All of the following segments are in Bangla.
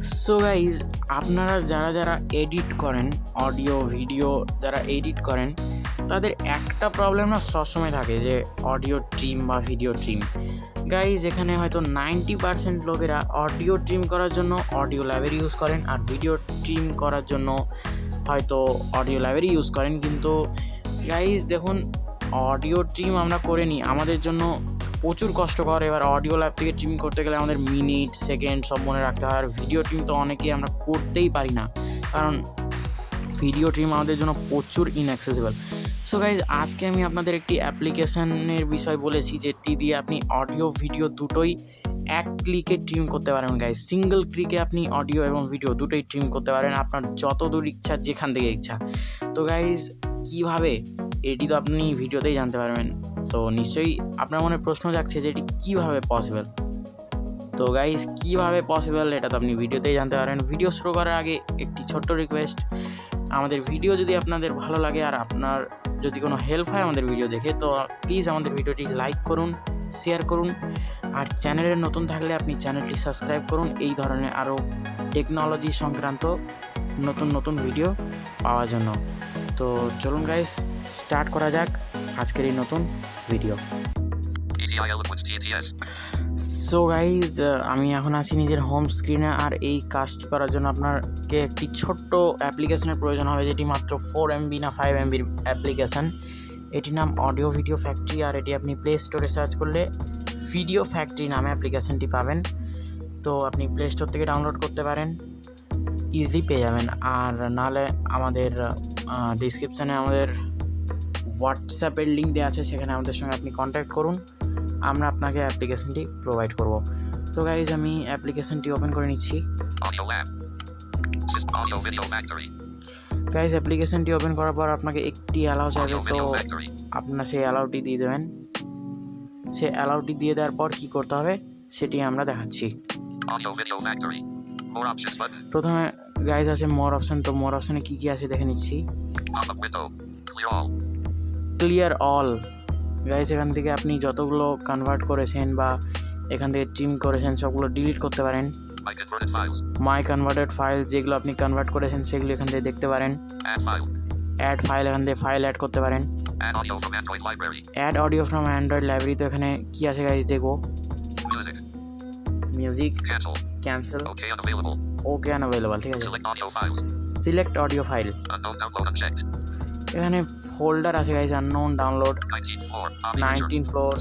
সো গাইজ, আপনারা যারা এডিট করেন, অডিও ভিডিও যারা এডিট করেন, তাদের একটা প্রবলেম না সবসময় থাকে যে অডিও ট্রিম বা ভিডিও ট্রিম। গাইজ, এখানে হয়তো 90% লোকেরা অডিও ট্রিম করার জন্য অডিও লাইব্রেরি ইউজ করেন, আর ভিডিও ট্রিম করার জন্য হয়তো অডিও লাইব্রেরি ইউজ করেন। কিন্তু গাইজ দেখুন, অডিও ট্রিম আমরা করে নিই, আমাদের জন্য প্রচুর কষ্টকর। এবার অডিও ল্যাব থেকে ট্রিম করতে গেলে আমাদের মিনিট সেকেন্ড সব মনে রাখতে হয়। আর ভিডিও ট্রিম তো অনেকেই আমরা করতেই পারি না, কারণ ভিডিও ট্রিম আমাদের জন্য প্রচুর ইনঅ্যাক্সেসিবল। সো গাইজ, আজকে আমি আপনাদের একটি অ্যাপ্লিকেশনের বিষয় বলেছি, যেটি দিয়ে আপনি অডিও ভিডিও দুটোই এক ক্লিকে ট্রিম করতে পারেন। গাইজ, সিঙ্গেল ক্লিকে আপনি অডিও এবং ভিডিও দুটোই ট্রিম করতে পারেন, আপনার যত দূর ইচ্ছা, যেখান থেকে ইচ্ছা। তো গাইজ, কীভাবে, এটি তো আপনি ভিডিওতেই জানতে পারবেন। তো নিশ্চয়ই আপনার মনে প্রশ্ন জাগছে যে এটি কীভাবে পসিবল। তো গাইজ, কীভাবে পসিবল এটা তো আপনি ভিডিওতেই জানতে পারেন। ভিডিও শুরু করার আগে একটি ছোট্ট রিকোয়েস্ট, আমাদের ভিডিও যদি আপনাদের ভালো লাগে আর আপনার যদি কোনো হেল্প হয় আমাদের ভিডিও দেখে, তো প্লিজ আমাদের ভিডিওটি লাইক করুন, শেয়ার করুন, আর চ্যানেলে নতুন থাকলে আপনি চ্যানেলটি সাবস্ক্রাইব করুন এই ধরনের আরও টেকনোলজি সংক্রান্ত নতুন ভিডিও পাওয়ার জন্য। তো চলুন গাইজ, স্টার্ট করা যাক আজকের এই নতুন ভিডিও। সো গাইজ, আমি এখন আছি নিজের হোম স্ক্রিনে, আর এই কাজটি করার জন্য আপনাকে একটি ছোট্ট অ্যাপ্লিকেশনের প্রয়োজন হবে, যেটি মাত্র 4 MB না 5 MBর অ্যাপ্লিকেশান। এটির নাম অডিও ভিডিও ফ্যাক্টরি, আর এটি আপনি প্লে স্টোরে সার্চ করলে ভিডিও ফ্যাক্টরি নামে অ্যাপ্লিকেশানটি পাবেন। তো আপনি প্লে স্টোর থেকে ডাউনলোড করতে পারেন, ইজিলি পেয়ে যাবেন। আর নাহলে আমাদের ডিসক্রিপশানে আমাদের হোয়াটসঅ্যাপের লিঙ্ক দেওয়া আছে, সেখানে আমাদের সঙ্গে আপনি কন্ট্যাক্ট করুন, আমরা আপনাকে অ্যাপ্লিকেশনটি প্রোভাইড করব। তো গাইজ, আমি অ্যাপ্লিকেশনটি ওপেন করে নিচ্ছি। গাইজ, অ্যাপ্লিকেশনটি ওপেন করার পর আপনাকে একটি অ্যালাউ চাইবে, তো আপনার সেই অ্যালাউটি দিয়ে দেবেন। সে অ্যালাউটি দিয়ে দেওয়ার পর কী করতে হবে সেটি আমরা দেখাচ্ছি। প্রথমে গাইজ আছে মোর অপশন, তো মোর অপশনে কী আছে দেখে নিচ্ছি। Clear all. গাইজ, এখান থেকে আপনি যতগুলো কনভার্ট করেছেন বা এখান থেকে ট্রিম করেছেন সবগুলো ডিলিট করতে পারেন। মাই কনভার্টেড ফাইল, যেগুলো আপনি কনভার্ট করেছেন সেগুলো এখান থেকে দেখতে পারেন। অ্যাড ফাইল, এখান থেকে ফাইল অ্যাড করতে পারেন। Add audio from Android library, তো এখানে কি আছে গাইজ দেখবো। মিউজিক, ক্যান্সেল, ওকে আনঅ্যাভেলেবল, ঠিক আছে। সিলেক্ট অডিও ফাইল, এখানে ফোল্ডার আছে গাইজ, আননোন ডাউনলোড, 19 ফ্লোর।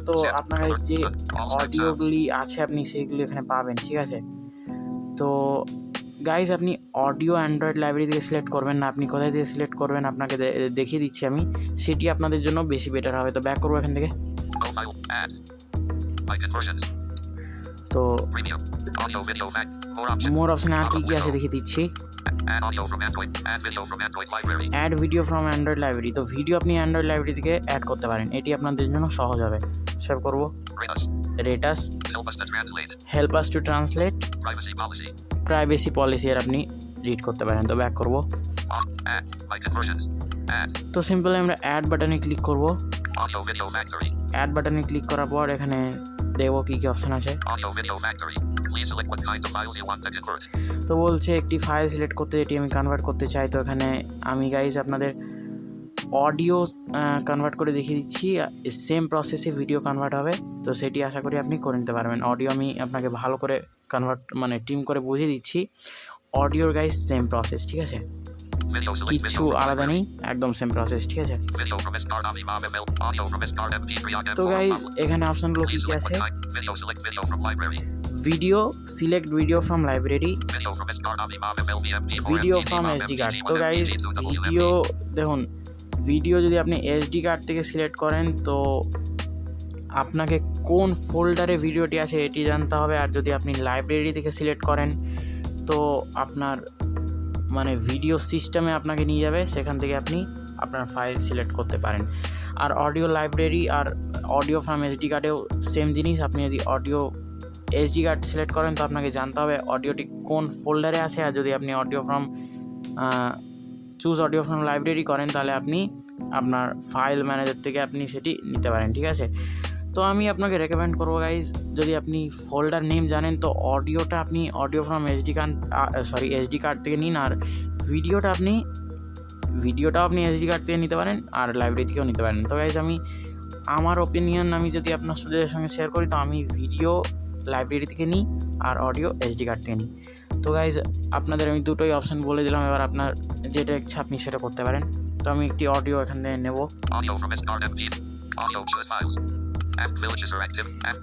তো আপনার যে অডিওগুলি আছে আপনি সেইগুলি এখানে পাবেন, ঠিক আছে। তো গাইজ, আপনি অডিও অ্যান্ড্রয়েড লাইব্রেরি থেকে সিলেক্ট করবেন না, আপনি কোথায় থেকে সিলেক্ট করবেন আপনাকে দেখিয়ে দিচ্ছি আমি, সেটি আপনাদের জন্য বেশি বেটার হবে। তো ব্যাক করবো এখান থেকে। তো মোর অপশনে আর কি আছে দেখিয়ে দিচ্ছি। Add video from Android library, তো ভিডিও আপনি অ্যান্ড্রয়েড লাইব্রেরি থেকে অ্যাড করতে পারেন, এটি আপনাদের জন্য সহজ হবে। সেভ করবো। Rate us, help us to translate, privacy policy, আর আপনি রিড করতে পারেন। তো ব্যাক করবো। তো সিম্পলি আমরা অ্যাড বাটনে ক্লিক করবো। অ্যাড বাটনে ক্লিক করার পর এখানে দেখবো কী কী অপশান আছে। তো বলছে একটি ফাইল সিলেক্ট করতে, যেটি আমি কনভার্ট করতে চাই। তো এখানে আমি গাইজ আপনাদের অডিও কনভার্ট করে দেখিয়ে দিচ্ছি, সেম প্রসেসে ভিডিও কনভার্ট হবে, তো সেটি আশা করি আপনি করে নিতে পারবেন। অডিও আমি আপনাকে ভালো করে ট্রিম করে বুঝিয়ে দিচ্ছি। অডিওর গাইজ সেম প্রসেস, ঠিক আছে, কিচ্ছু আলাদা নেই, একদম সেম প্রসেস, ঠিক আছে। তো গাইজ, এখানে অপশনগুলো কী কী আছে। Video, select video from library, video from SD card. তো গাইজ, ভিডিও দেখুন, ভিডিও যদি আপনি এসডি কার্ড থেকে সিলেক্ট করেন তো আপনাকে কোন ফোল্ডারে ভিডিওটি আছে এটি জানতে হবে, আর যদি আপনি লাইব্রেরি থেকে সিলেক্ট করেন তো আপনার ভিডিও সিস্টেমে আপনাকে নিয়ে যাবে, সেখান থেকে আপনি আপনার ফাইল সিলেক্ট করতে পারেন। আর অডিও লাইব্রেরি আর অডিও ফ্রম এসডি কার্ডেও সেম জিনিস, আপনি যদি অডিও এসডি কার্ড সিলেক্ট করেন তো আপনাকে জানতে হবে অডিওটি কোন ফোল্ডারে আছে, আর যদি আপনি চুজ অডিও ফ্রম লাইব্রেরি করেন তাহলে আপনি আপনার ফাইল ম্যানেজার থেকে আপনি সেটি নিতে পারেন, ঠিক আছে। তো আমি আপনাকে রেকমেন্ড করবো গাইজ, যদি আপনি ফোল্ডার নেম জানেন তো অডিওটা আপনি অডিও ফ্রম এসডি কার্ড থেকে নিন, আর ভিডিওটাও আপনি এসডি কার্ড থেকে নিতে পারেন আর লাইব্রেরি থেকেও নিতে পারেন। তো গাইজ আমার ওপিনিয়ন আমি যদি আপনার সাথে সঙ্গে শেয়ার করি, তো আমি ভিডিও লাইব্রেরি থেকে নিই আর অডিও এসডি কার্ড থেকে নিই। তো গাইজ আপনাদের আমি দুটোই অপশান বলে দিলাম, এবার আপনার যেটা ইচ্ছা আপনি সেটা করতে পারেন। তো আমি একটি অডিও এখান থেকে নেব।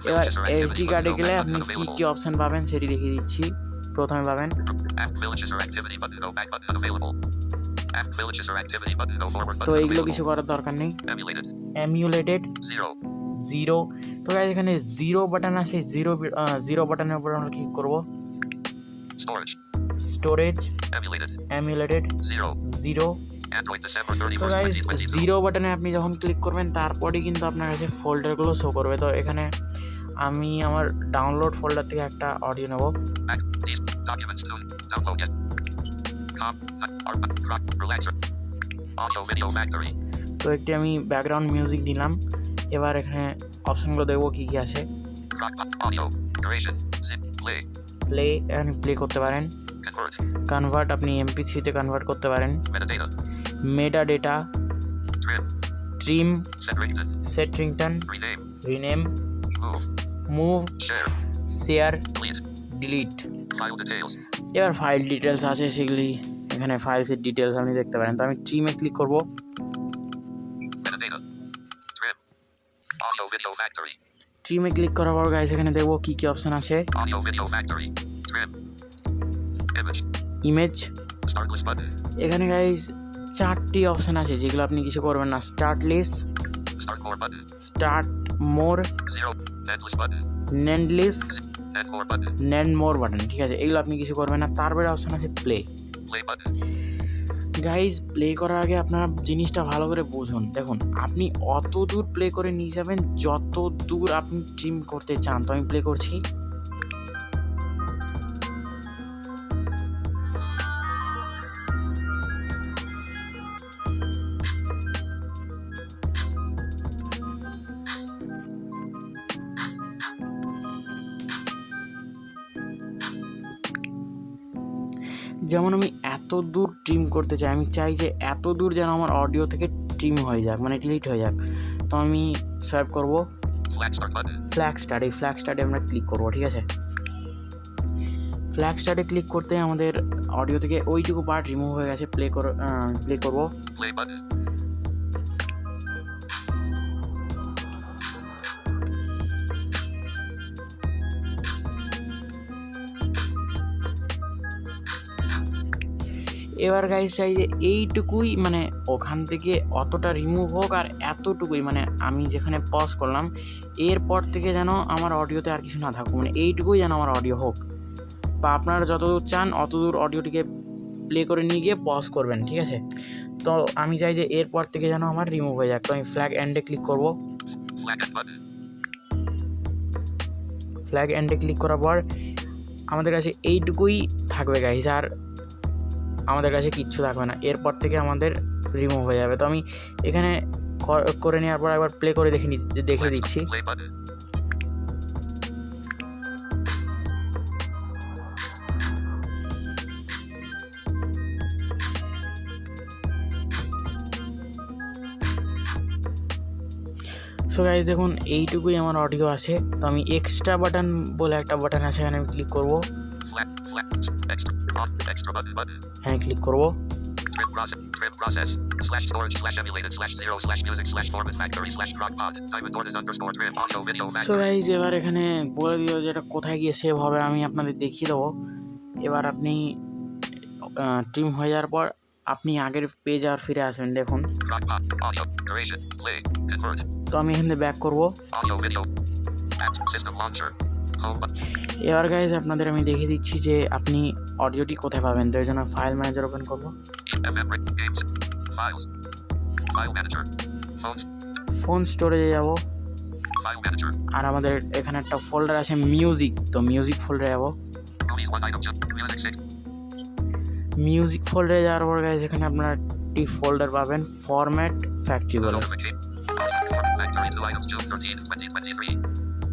এবার এসডি কার্ডে গেলে আপনি কী কী অপশান পাবেন সেটি দেখিয়ে দিচ্ছি। প্রথমে পাবেন তো এইগুলো কিছু করার দরকার নেই। এমুলেটেড 0। তো গাইজ এখানে 0 বাটন আছে, 0 বাটনের উপর আমরা ক্লিক করবো। স্টোরেজ এমুলেটেড 0। তো গাইজ 0 বাটনে আপনি যখন ক্লিক করবেন তারপরেই কিন্তু আপনার কাছে ফোল্ডারগুলো শো করবে। তো এখানে আমি আমার ডাউনলোড ফোল্ডার থেকে একটা অডিও নেব। তো একটি আমি ব্যাকগ্রাউন্ড মিউজিক দিলাম। এবার এখানে অপশনগুলো দেখবো কী কী আছে। প্লে এখানে প্লে করতে পারেন। কনভার্ট আপনি MP3-তে কনভার্ট করতে পারেন। Meta data, trim, set ringtone, rename, move, share, delete. এবার ফাইল ডিটেলস আছে, সেগুলি এখানে ফাইলসের ডিটেলস আপনি দেখতে পারেন। তো আমি ট্রিমে ক্লিক করব। ট্রিমে ক্লিক করার পর গাইস এখানে দেখবো কী কী অপশান আছে। ইমেজ, এখানে গাইস 4টি অপশান আছে যেগুলো আপনি কিছু করবেন না। স্টার্ট লিস্ট, স্টার্ট মোর, নেন্ড লিস্ট, নেন্ড মোর বাটন, ঠিক আছে, এগুলো আপনি কিছু করবেন না। তারপরে অপশান আছে প্লে। গাইজ প্লে করার আগে আপনারা জিনিসটা ভালো করে বুঝুন। দেখুন আপনি অত দূর প্লে করে নিয়ে যাবেন যত দূর আপনি ট্রিম করতে চান। তো আমি প্লে করছি। যেমন আমি এত দূর ট্রিম করতে চাই, আমি চাই যে এত দূর যেন আমার অডিও থেকে ট্রিম হয়ে যাক, মানে ডিলিট হয়ে যাক। তো আমি সোয়াইপ করবো ফ্ল্যাগ স্টার্ট। এই ফ্ল্যাগ স্টার্টে আমরা ক্লিক করবো, ঠিক আছে। ফ্ল্যাগ স্টার্টে ক্লিক করতে আমাদের অডিও থেকে ওইটুকু পার্ট রিমুভ হয়ে গেছে। প্লে করবো। এবার গাইস চাই যে এইটুকুই, মানে ওখান থেকে অতটা রিমুভ হোক, আর এতটুকুই মানে আমি যেখানে পজ করলাম এরপর থেকে যেন আমার অডিওতে আর কিছু না থাকুক, মানে এইটুকুই যেন আমার অডিও হোক। বা আপনারা যতদূর চান অতদূর অডিওটিকে প্লে করে নিয়ে গিয়ে পজ করবেন, ঠিক আছে। তো আমি চাই যে এরপর থেকে যেন আমার রিমুভ হয়ে যাক। তো আমি ফ্ল্যাগ এন্ডে ক্লিক করব। ফ্ল্যাগ এন্ডে ক্লিক করার পর আমাদের কাছে এইটুকুই থাকবে গাইস, আর আমাদের কাছে কিচ্ছু থাকবে না। এরপর থেকে আমাদের রিমুভ হয়ে যাবে। তো আমি এখানে করে নেওয়ার পর একবার প্লে করে দেখে দিচ্ছি। সো গাইস দেখুন এইটুকুই আমার অডিও আছে। তো আমি এক্সট্রা বাটন বলে একটা বাটন আছে, এখানে আমি ক্লিক করব। হ্যাঁ ক্লিক করব। সো গাইস এবার এখানে বলে দিও যেটা কোথায় গিয়ে সেভ হবে, আমি আপনাদের দেখিয়ে দেবো। এবার আপনি ট্রিম হয়ে যাওয়ার পর আপনি আগের পেজ আর ফিরে আসবেন। দেখুন তো আমি এখান থেকে ব্যাক করবো। এবার গাইজ আপনাদের আমি দেখিয়ে দিচ্ছি যে আপনি অডিওটি কোথায় পাবেন। তো এই জন্য ফাইল ম্যানেজার ওপেন করবো। ফোন স্টোরেজে যাব, আর আমাদের এখানে একটা ফোল্ডার আছে মিউজিক। তো মিউজিক ফোল্ডারে যাব। মিউজিক ফোল্ডারে যাওয়ার পর গাইজ এখানে আপনারা একটি ফোল্ডার পাবেন ফরম্যাট ফ্যাক্টরি বলে।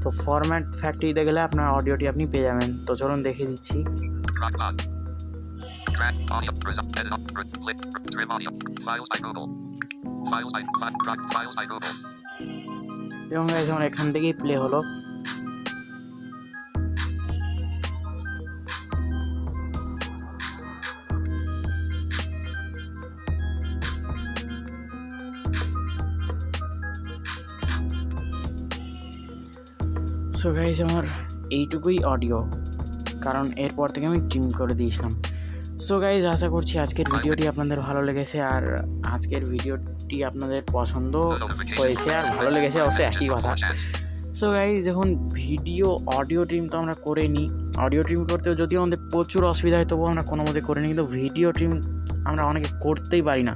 তো ফরম্যাট ফ্যাক্টরিতে গেলে আপনার অডিওটি আপনি পেয়ে যাবেন। তো চলুন দেখে দিচ্ছি। এবং গাইস আমার এখান থেকেই প্লে হলো। সো গাইস আমার এইটুকুই অডিও, কারণ এরপর থেকে আমি ট্রিম করে দিয়েছিলাম। সো গাইস আশা করছি আজকের ভিডিওটি আপনাদের ভালো লেগেছে, আর আজকের ভিডিওটি আপনাদের পছন্দ হয়েছে আর ভালো লেগেছে, অবশ্যই একই কথা। সো গাইস দেখুন, অডিও ট্রিম তো আমরা করে নিই, অডিও ট্রিম করতেও যদিও আমাদের প্রচুর অসুবিধা হয় তবুও আমরা কোনো মতে করে নিই, কিন্তু ভিডিও ট্রিম আমরা অনেকে করতেই পারি না।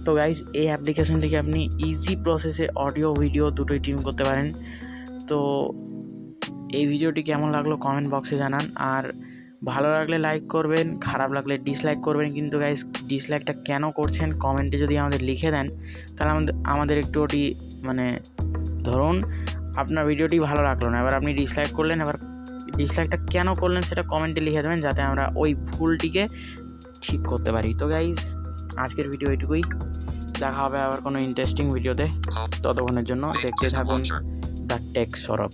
তো গাইস এই অ্যাপ্লিকেশন থেকে আপনি ইজি প্রসেসে অডিও ভিডিও দুটোই ট্রিম করতে পারেন। তো এই ভিডিওটি কেমন লাগলো কমেন্ট বক্সে জানান, আর ভালো লাগলে লাইক করবেন, খারাপ লাগলে ডিসলাইক করবেন। কিন্তু গাইস ডিসলাইকটা কেন করছেন কমেন্টে যদি আমাদের লিখে দেন তাহলে আমাদের একটু ওটি মানে ধরুন আপনার ভিডিওটি ভালো লাগলো না, এবার আপনি ডিসলাইক করলেন, এবার ডিসলাইকটা কেন করলেন সেটা কমেন্টে লিখে দেবেন যাতে আমরা ওই ভুলটিকে ঠিক করতে পারি। তো গাইস আজকের ভিডিও এইটুকুই, দেখা হবে আবার কোনো ইন্টারেস্টিং ভিডিওতে। ততক্ষণের জন্য দেখতে থাকুন দ্য টেক সৌরভ।